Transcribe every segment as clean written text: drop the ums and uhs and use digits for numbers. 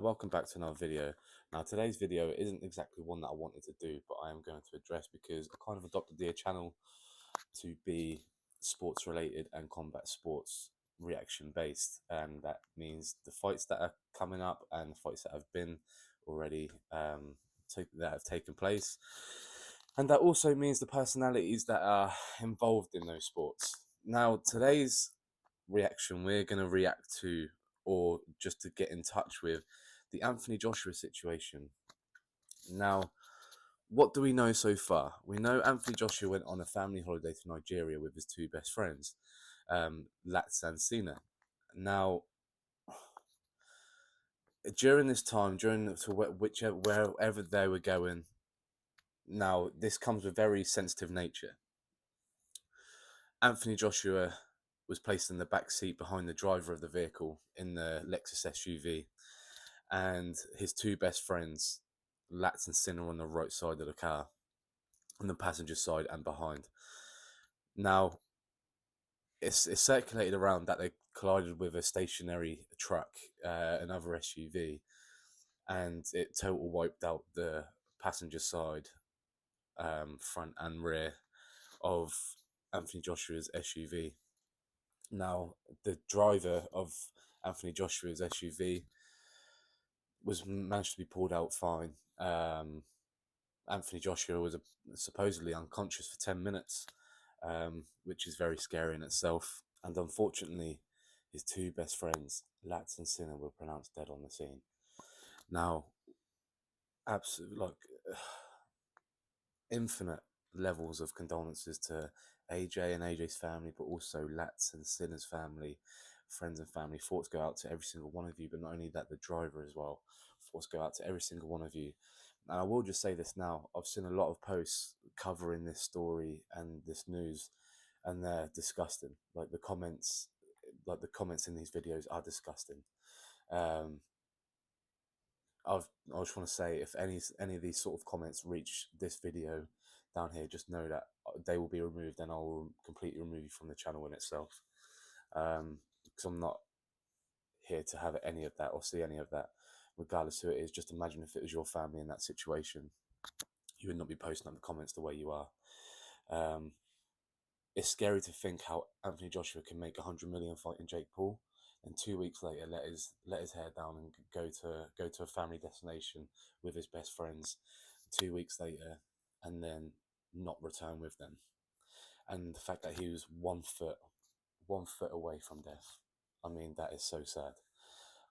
Welcome back to another video. Now today's video isn't exactly one that I wanted to do, but I am going to address because I kind of adopted the channel to be sports related and combat sports reaction based, and that means the fights that are coming up and the fights that have been already that have taken place, and that also means the personalities that are involved in those sports. Now today's reaction, we're going to react to, or just to get in touch with, the Anthony Joshua situation. Now, what do we know so far? We know Anthony Joshua went on a family holiday to Nigeria with his two best friends, Lats and Sina. Now, during this time, wherever they were going, now this comes with very sensitive nature. Anthony Joshua was placed in the back seat behind the driver of the vehicle in the Lexus SUV, and his two best friends, Lats and Sinner, on the right side of the car, on the passenger side and behind. Now, it's circulated around that they collided with a stationary truck, another SUV, and it total wiped out the passenger side, front and rear of Anthony Joshua's SUV. Now, the driver of Anthony Joshua's SUV was managed to be pulled out fine. Anthony Joshua was supposedly unconscious for 10 minutes, which is very scary in itself. And unfortunately, his two best friends, Lats and Sinner, were pronounced dead on the scene. Now, absolutely, infinite levels of condolences to AJ and AJ's family, but also Lats and Sinner's family, friends and family. Thoughts go out to every single one of you, but not only that, the driver as well. Thoughts go out to every single one of you. And I will just say this now, I've seen a lot of posts covering this story and this news, and they're disgusting. Like the comments in these videos are disgusting. Um, I just want to say, if any of these sort of comments reach this video down here, just know that they will be removed, and I will completely remove you from the channel in itself. Because I'm not here to have any of that or see any of that, regardless who it is. Just imagine if it was your family in that situation, you would not be posting up the comments the way you are. It's scary to think how Anthony Joshua can make 100 million fighting Jake Paul, and 2 weeks later let his hair down and go to a family destination with his best friends. 2 weeks later, and then not return with them. And the fact that he was 1 foot away from death. I mean, that is so sad.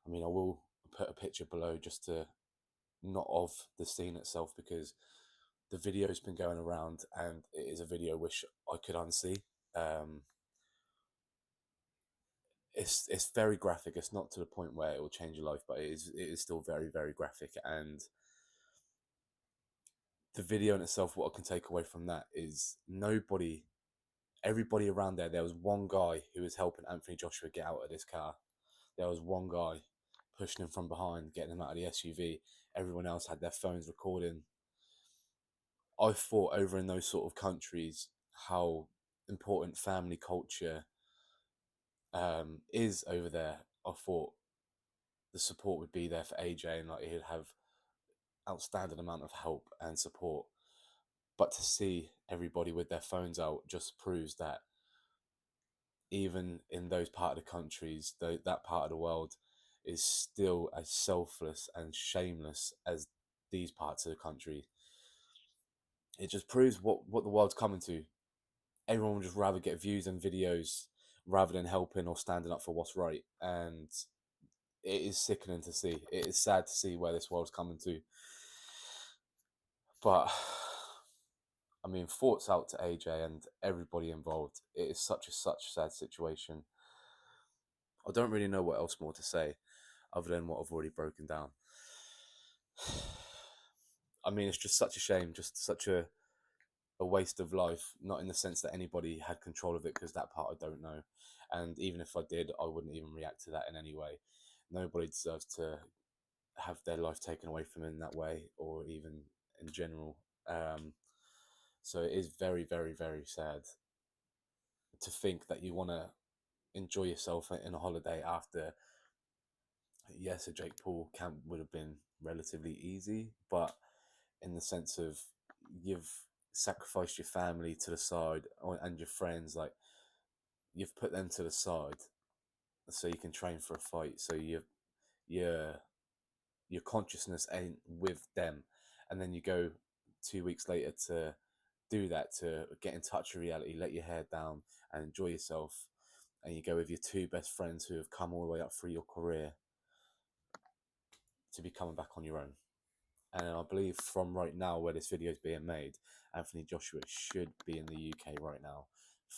I mean, I will put a picture below just to, not of the scene itself, because the video's been going around and it is a video which I could unsee. It's very graphic. It's not to the point where it will change your life, but it is still very, very graphic. And the video in itself, what I can take away from that is everybody around there was one guy who was helping Anthony Joshua get out of this car. There was one guy pushing him from behind, getting him out of the SUV. Everyone else had their phones recording. I thought over in those sort of countries how important family culture is over there. I thought the support would be there for AJ, and like he'd have outstanding amount of help and support. But to see everybody with their phones out just proves that even in those part of the countries, that part of the world is still as selfless and shameless as these parts of the country. It just proves what the world's coming to. Everyone would just rather get views and videos rather than helping or standing up for what's right. And it is sickening to see. It is sad to see where this world's coming to. But I mean, thoughts out to AJ and everybody involved. It is such a sad situation. I don't really know what else more to say other than what I've already broken down. I mean, it's just such a shame, just such a waste of life, not in the sense that anybody had control of it, because that part I don't know. And even if I did, I wouldn't even react to that in any way. Nobody deserves to have their life taken away from them in that way, or even in general. So it is very, very, very sad to think that you want to enjoy yourself in a holiday after yes, a Jake Paul camp would have been relatively easy, but in the sense of you've sacrificed your family to the side and your friends, like you've put them to the side so you can train for a fight. So your your consciousness ain't with them, and then you go 2 weeks later to do that, to get in touch with reality, let your hair down and enjoy yourself, and you go with your two best friends who have come all the way up through your career to be coming back on your own. And I believe from right now, where this video is being made, Anthony Joshua should be in the UK right now.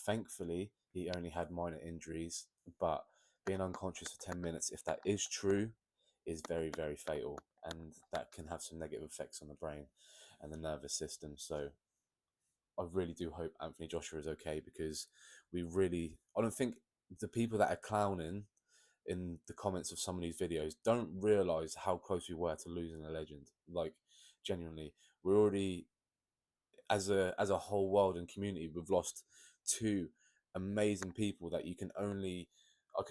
Thankfully, he only had minor injuries, but being unconscious for 10 minutes, if that is true, is very, very fatal. And that can have some negative effects on the brain and the nervous system. So I really do hope Anthony Joshua is okay, because I don't think the people that are clowning in the comments of some of these videos don't realize how close we were to losing a legend. Like, genuinely, we're already, as a whole world and community, we've lost two amazing people that I can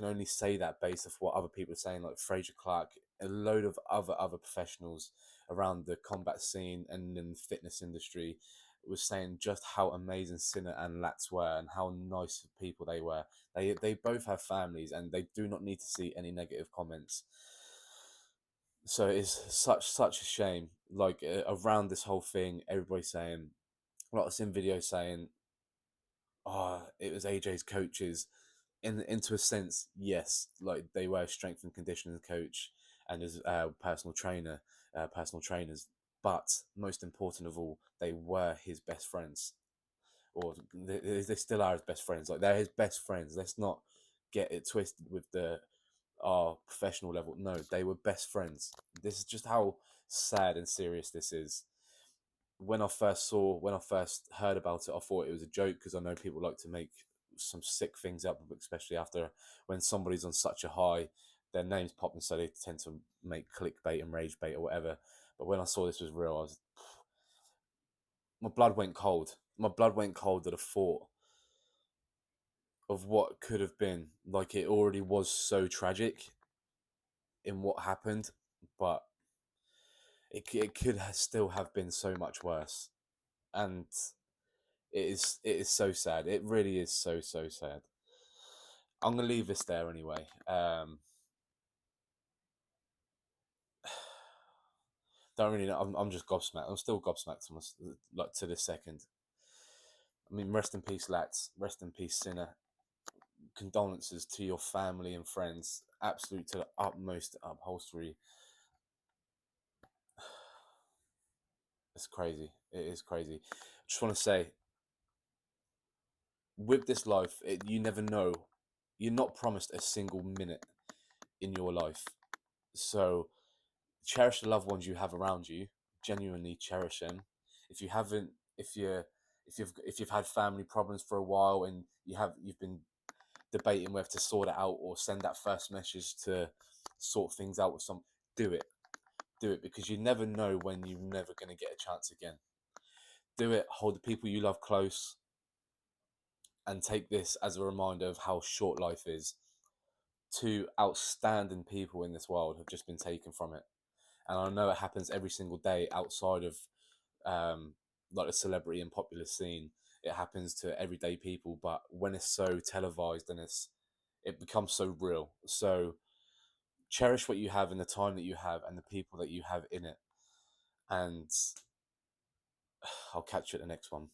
only say that based off what other people are saying, like Fraser Clark, a load of other professionals around the combat scene and in the fitness industry was saying just how amazing Sinner and Lats were and how nice people they were. They both have families and they do not need to see any negative comments. So it's such a shame. Like, around this whole thing, everybody's saying, a lot of sim videos saying, "Oh, it was AJ's coaches." Into a sense, yes, like they were strength and conditioning coach and his personal trainers. But most important of all, they were his best friends, or they still are his best friends. Like, they're his best friends. Let's not get it twisted with the professional level. No, they were best friends. This is just how sad and serious this is. When I first heard about it, I thought it was a joke, because I know people like to make some sick things up, especially after when somebody's on such a high, their names pop, and so they tend to make clickbait and rage bait or whatever. But when I saw this was real, my blood went cold. My blood went cold at the thought of what could have been. Like, it already was so tragic in what happened, but it could still have been so much worse. And it is so sad. It really is so sad. I'm gonna leave this there anyway. Don't really know. I'm just gobsmacked. I'm still gobsmacked like to this second. I mean, rest in peace, lads. Rest in peace, Sinner. Condolences to your family and friends. Absolute to the utmost upholstery. It's crazy. It is crazy. Just want to say, with this life, you never know. You're not promised a single minute in your life. So cherish the loved ones you have around you. Genuinely cherish them. If you haven't, if you if you've had family problems for a while and you've been debating whether to sort it out or send that first message to sort things out with some, do it. Do it, because you never know when you're never going to get a chance again. Do it. Hold the people you love close, and take this as a reminder of how short life is. Two outstanding people in this world have just been taken from it, and I know it happens every single day outside of um, like the celebrity and popular scene. It happens to everyday people, but when it's so televised and it becomes so real. So cherish what you have and the time that you have and the people that you have in it. And I'll catch you at the next one.